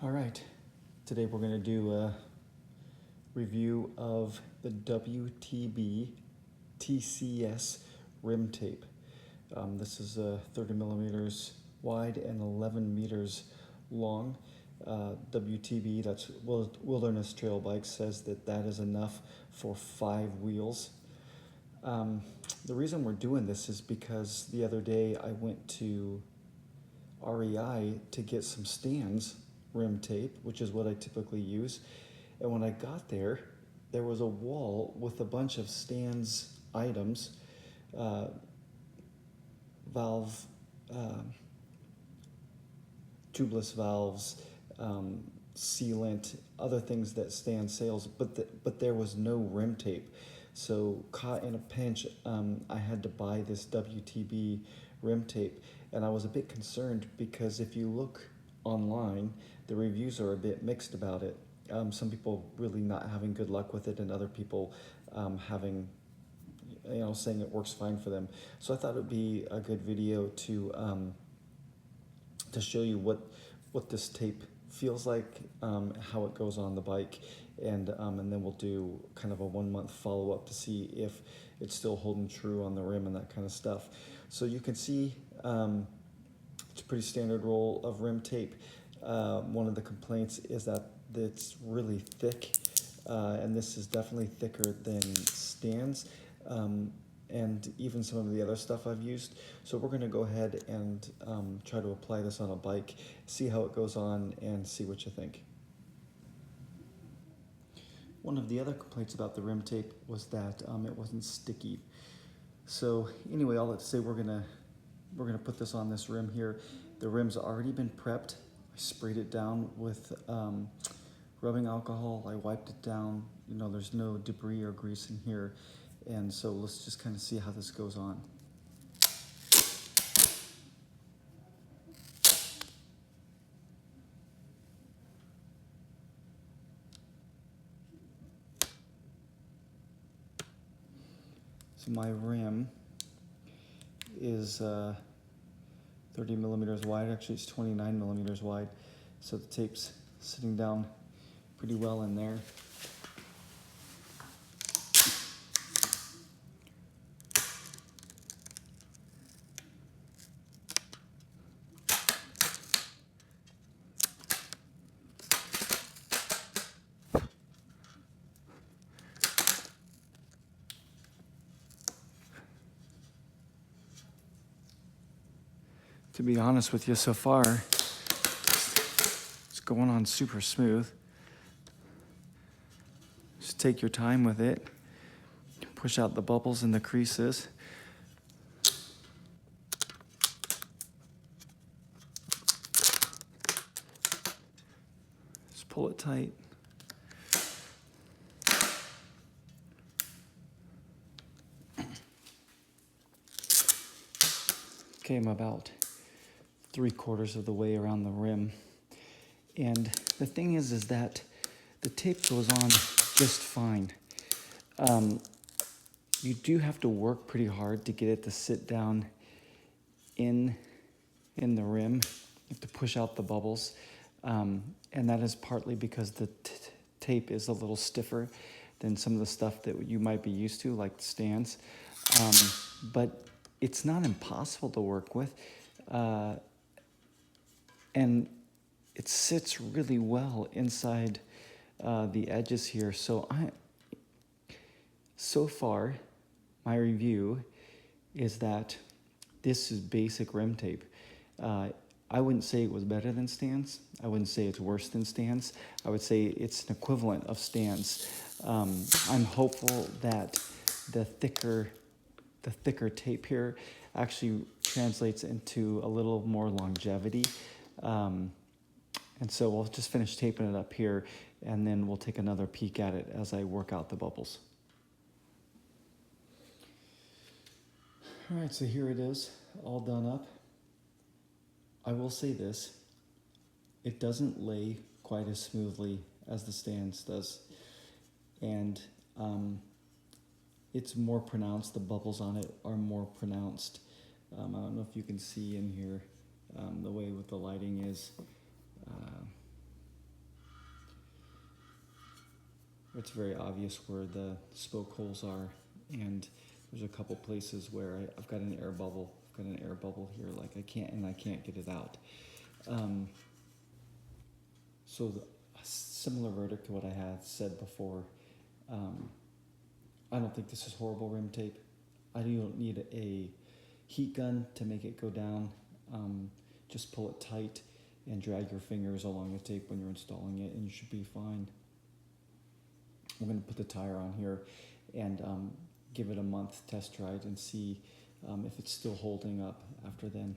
All right, today we're going to do a review of the WTB TCS Rim Tape. This is 30 millimeters wide and 11 meters long. WTB, that's Wilderness Trail Bikes, says that that is enough for 5 wheels. The reason we're doing this is because the other day I went to REI to get some stands rim tape, which is what I typically use. And when I got there, there was a wall with a bunch of stands items, valve, tubeless valves, sealant, other things that stand sales, but there was no rim tape. So caught in a pinch, I had to buy this WTB rim tape, and I was a bit concerned because if you look online, the reviews are a bit mixed about it. Some people really not having good luck with it, and other people having, saying it works fine for them. So I thought it would be a good video to show you what this tape feels like, how it goes on the bike, and then we'll do kind of a 1 month follow-up to see if it's still holding true on the rim and that kind of stuff. So you can see it's a pretty standard roll of rim tape. One of the complaints is that it's really thick, and this is definitely thicker than stands, and even some of the other stuff I've used. So we're going to go ahead and try to apply this on a bike, see how it goes on, and see what you think. One of the other complaints about the rim tape was that it wasn't sticky. So anyway, all that to say, we're gonna put this on this rim here. The rim's already been prepped. I sprayed it down with rubbing alcohol. I wiped it down. There's no debris or grease in here. And so let's just kind of see how this goes on. So my rim is 30 millimeters wide. Actually, it's 29 millimeters wide. So the tape's sitting down pretty well in there. To be honest with you, so far, it's going on super smooth. Just take your time with it. Push out the bubbles and the creases. Just pull it tight. Okay, I'm about 3/4 of the way around the rim. And the thing is that the tape goes on just fine. You do have to work pretty hard to get it to sit down in the rim. You have to push out the bubbles. And that is partly because the tape is a little stiffer than some of the stuff that you might be used to, like the stands. But it's not impossible to work with. And it sits really well inside the edges here. So far, my review is that this is basic rim tape. I wouldn't say it was better than stands. I wouldn't say it's worse than stands. I would say it's an equivalent of stands. I'm hopeful that the thicker tape here actually translates into a little more longevity. And so we'll just finish taping it up here, and then we'll take another peek at it as I work out the bubbles. All right, so here it is, all done up. I will say this, it doesn't lay quite as smoothly as the stands does. And it's more pronounced, the bubbles on it are more pronounced. I don't know if you can see in here the way with the lighting is. it's very obvious where the spoke holes are, and there's a couple places where I've got an air bubble. I've got an air bubble here, like I can't get it out. So a similar verdict to what I had said before. I don't think this is horrible rim tape. I don't need a heat gun to make it go down. Just pull it tight and drag your fingers along the tape when you're installing it, and you should be fine. I'm going to put the tire on here and give it a month test ride and see if it's still holding up after then.